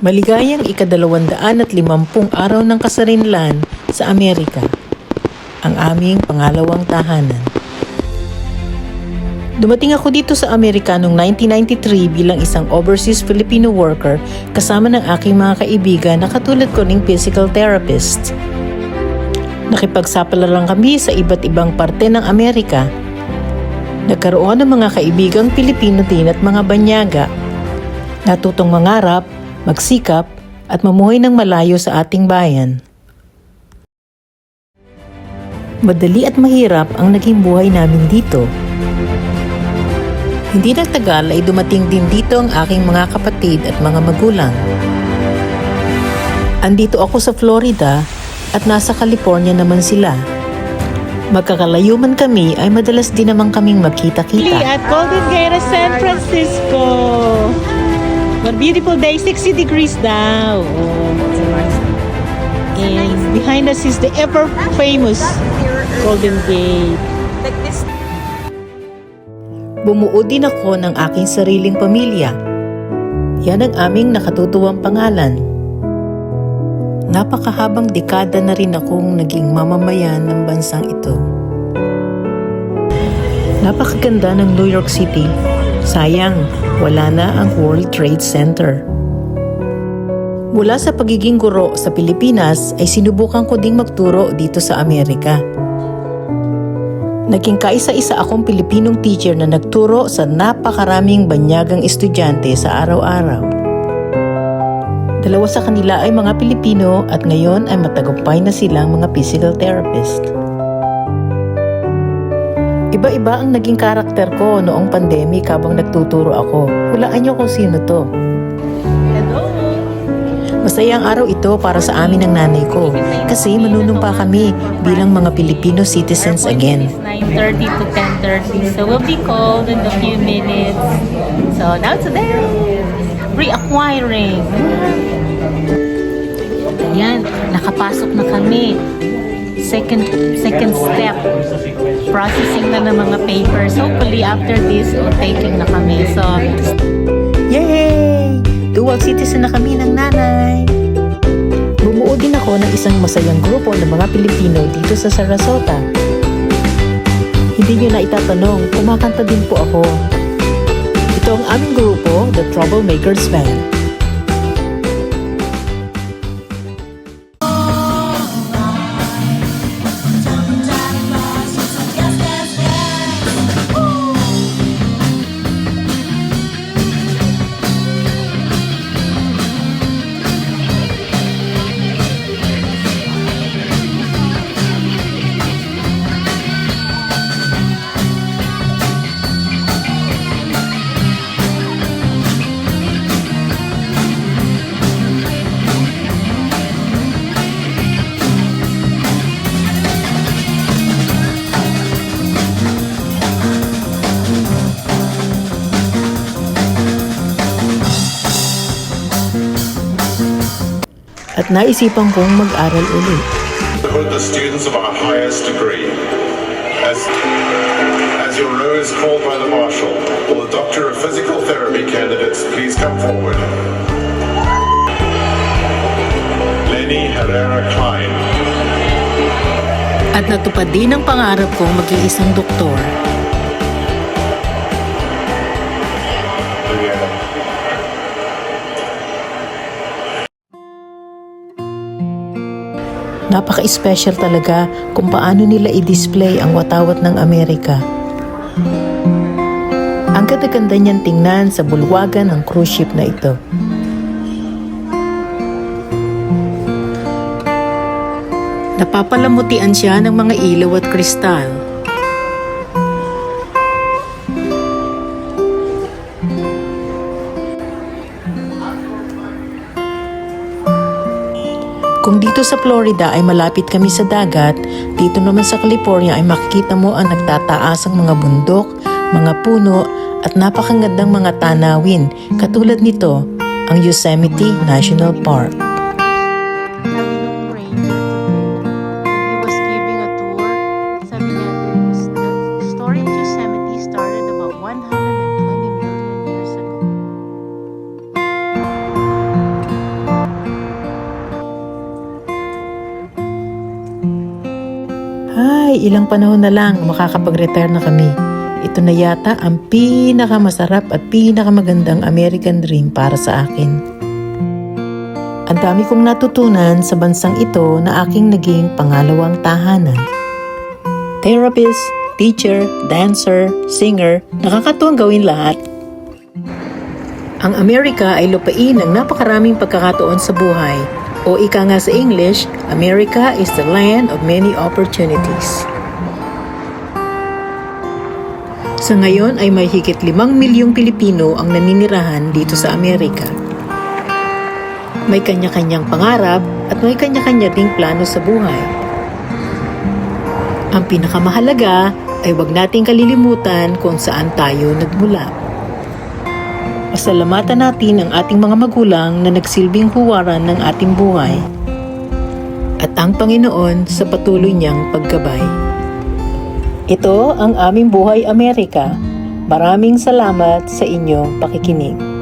Maligayang ika-250 araw ng kasarinlan sa Amerika, ang aming pangalawang tahanan. Dumating ako dito sa Amerika noong 1993 bilang isang overseas Filipino worker kasama ng aking mga kaibigan na katulad ko ning physical therapist. Nakipagsapalaran kami sa iba't ibang parte ng Amerika. Nagkaroon ng mga kaibigang Pilipino din at mga banyaga. Natutong mangarap, magsikap at mamuhay ng malayo sa ating bayan. Madali at mahirap ang naging buhay namin dito. Hindi nagtagal ay dumating din dito ang aking mga kapatid at mga magulang. Andito ako sa Florida at nasa California naman sila. Magkakalayo man kami ay madalas din naman kaming magkita-kita. At Golden Gate, San Francisco. What beautiful day, 60 degrees now. And behind us is the ever famous Golden Gate. Bumuo din ako ng aking sariling pamilya. Yan ang aming nakatutuwang pangalan. Napakahabang dekada na rin akong naging mamamayan ng bansang ito. Napakaganda ng New York City. Sayang, wala na ang World Trade Center. Mula sa pagiging guro sa Pilipinas ay sinubukan ko ding magturo dito sa Amerika. Naging kaisa-isa akong Pilipinong teacher na nagturo sa napakaraming banyagang estudyante sa araw-araw. Dalawa sa kanila ay mga Pilipino at ngayon ay matagumpay na silang mga physical therapist. Iba-iba ang naging karakter ko noong pandemic habang nagtuturo ako. Hulaan niyo kung sino to. Hello. Masaya ang araw ito para sa amin ng nanay ko kasi manunumpa kami bilang mga Filipino citizens again. 9:30 to 10:30. So we'll be called in a few minutes. So now today, reacquiring. Ayan, nakapasok na kami. Second step. Processing na ng mga papers. Hopefully after this, taking na kami. So, Yay! Dual citizen na kami ng nanay! Bumuo din ako ng isang masayang grupo ng mga Pilipino dito sa Sarasota. Hindi nyo na itatanong, kumakanta din po ako. Ito ang aming grupo, The Troublemakers Band. At naisipan kong mag-aral ulit. With the students of our highest degree. As your row is called by the marshal, will the Doctor of Physical Therapy candidates please come forward? Lenny Herrera Klein. At natupad din ang pangarap kong maging isang doktor. Napaka-special talaga kung paano nila i-display ang watawat ng Amerika. Ang ganda-ganda niyan tingnan sa bulwagan ng cruise ship na ito. Napapalamutian siya ng mga ilaw at kristal. Kung dito sa Florida ay malapit kami sa dagat, dito naman sa California ay makikita mo ang nagtataasang mga bundok, mga puno at napakagandang mga tanawin. Katulad nito, ang Yosemite National Park. ay ilang panahon na lang makakapag-retire na kami. Ito na yata ang pinakamasarap at pinakamagandang American dream para sa akin. Ang dami kong natutunan sa bansang ito na aking naging pangalawang tahanan. Therapist, teacher, dancer, singer, nakakatuwang gawin lahat. Ang Amerika ay lupain ng napakaraming pagkakataon sa buhay. O ika nga sa English, America is the land of many opportunities. Sa ngayon ay may higit 5 milyong Pilipino ang naninirahan dito sa Amerika. May kanya-kanyang pangarap at may kanya-kanya ding plano sa buhay. Ang pinakamahalaga ay huwag nating kalilimutan kung saan tayo nagmula. Pasalamatan natin ang ating mga magulang na nagsilbing huwaran ng ating buhay at ang Panginoon sa patuloy niyang paggabay. Ito ang aming Buhay Amerika. Maraming salamat sa inyong pakikinig.